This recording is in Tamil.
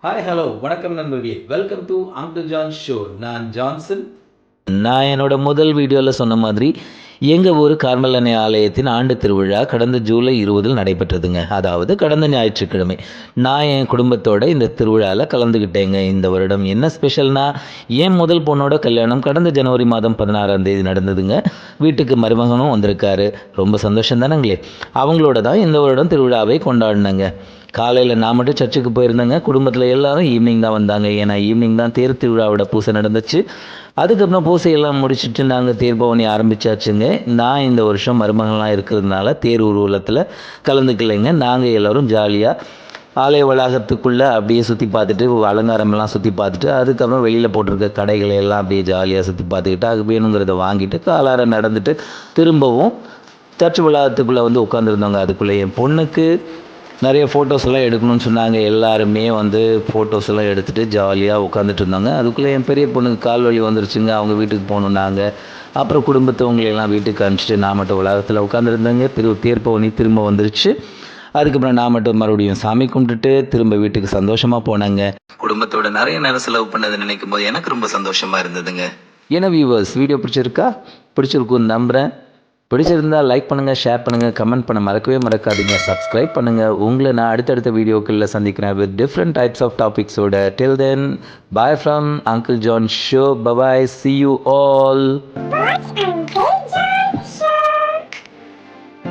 ஹாய் ஹலோ வணக்கம் நண்பர்களே, welcome to uncle John show. நான் ஜான்சன். நான் என்னோட முதல் வீடியோவில் சொன்ன மாதிரி எங்கள் ஊர் கார்மல் அன்னை ஆலயத்தின் ஆண்டு திருவிழா கடந்த ஜூலை 20 நடைபெற்றதுங்க. அதாவது கடந்த ஞாயிற்றுக்கிழமை நான் என் குடும்பத்தோட இந்த திருவிழாவில் கலந்துக்கிட்டேங்க. இந்த வருடம் என்ன ஸ்பெஷல்னா, என் முதல் பொண்ணோட கல்யாணம் கடந்த ஜனவரி மாதம் 16ஆம் தேதி நடந்ததுங்க. வீட்டுக்கு மருமகனும் வந்திருக்காரு. ரொம்ப சந்தோஷம் தானங்களே. அவங்களோட தான் இந்த வருடம் திருவிழாவை கொண்டாடினேங்க. காலையில் நான் மட்டும் சர்ச்சுக்கு போயிருந்தேங்க. குடும்பத்தில் எல்லாரும் ஈவினிங் தான் வந்தாங்க. ஏன்னா ஈவினிங் தான் தேர் திருவிழாவோட பூசை நடந்துச்சு. அதுக்கப்புறம் பூசையெல்லாம் முடிச்சுட்டு நாங்கள் தேர் பவனி ஆரம்பித்தாச்சுங்க. நான் இந்த வருஷம் மருமகன்லாம் இருக்கிறதுனால தேர் ஊர்வலத்தில் கலந்துக்கலைங்க. நாங்கள் எல்லோரும் ஜாலியாக ஆலய வளாகத்துக்குள்ளே அப்படியே சுற்றி பார்த்துட்டு, அலங்காரமெல்லாம் சுற்றி பார்த்துட்டு, அதுக்கப்புறம் வெளியில் போட்டிருக்க கடைகளை எல்லாம் அப்படியே ஜாலியாக சுற்றி பார்த்துக்கிட்டு, அது வேணுங்கிறத வாங்கிட்டு காலார நடந்துட்டு திரும்பவும் சர்ச் வளாகத்துக்குள்ளே வந்து உட்காந்துருந்தோங்க. அதுக்குள்ளே என் பொண்ணுக்கு நிறைய ஃபோட்டோஸ் எல்லாம் எடுக்கணும்னு சொன்னாங்க. எல்லாருமே வந்து ஃபோட்டோஸ் எல்லாம் எடுத்துகிட்டு ஜாலியாக உட்காந்துட்டு இருந்தாங்க. அதுக்குள்ளே என் பெரிய பொண்ணுக்கு கால் வலி வந்துருச்சுங்க. அவங்க வீட்டுக்கு போகணும் நாங்கள். அப்புறம் குடும்பத்தவங்களையெல்லாம் வீட்டுக்கு அனுப்பிச்சிட்டு நான் மட்டும் உலகத்தில் உட்காந்துருந்தேங்க. தேர் பவனி திரும்ப வந்துருச்சு. அதுக்கப்புறம் நான் மட்டும் மறுபடியும் சாமி கும்பிட்டுட்டு திரும்ப வீட்டுக்கு சந்தோஷமாக போனாங்க. குடும்பத்தோட நிறைய நேரம் செலவு பண்ணதை நினைக்கும் போது எனக்கு ரொம்ப சந்தோஷமாக இருந்ததுங்க. ஏன்னா வியூவர்ஸ், வீடியோ பிடிச்சிருக்குன்னு நம்புகிறேன். பிடிச்சிருந்தா லைக் பண்ணுங்கள், ஷேர் பண்ணுங்கள், கமெண்ட் பண்ண மறக்கவே மறக்காதீங்க. சப்ஸ்கிரைப் பண்ணுங்கள். உங்களை நான் அடுத்தடுத்த வீடியோக்களில் சந்திக்கிறேன் வித் டிஃப்ரெண்ட் டைப்ஸ் ஆஃப் டாபிக்ஸோட. Till then, bye from uncle John show. Bye bye, see you all.